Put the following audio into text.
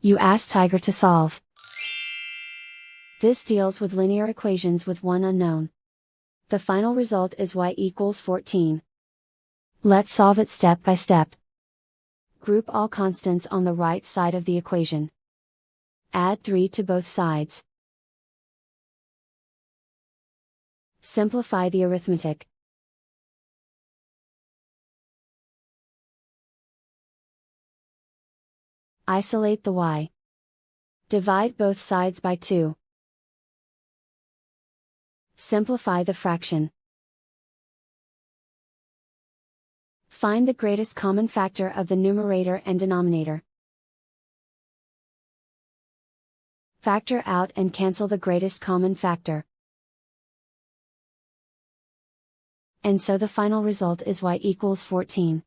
You ask Tiger to solve. This deals with linear equations with one unknown. The final result is y equals 14. Let's solve it step by step. Group all constants on the right side of the equation. Add 3 to both sides. Simplify the arithmetic. Isolate the y. Divide both sides by 2. Simplify the fraction. Find the greatest common factor of the numerator and denominator. Factor out and cancel the greatest common factor. And so the final result is y equals 14.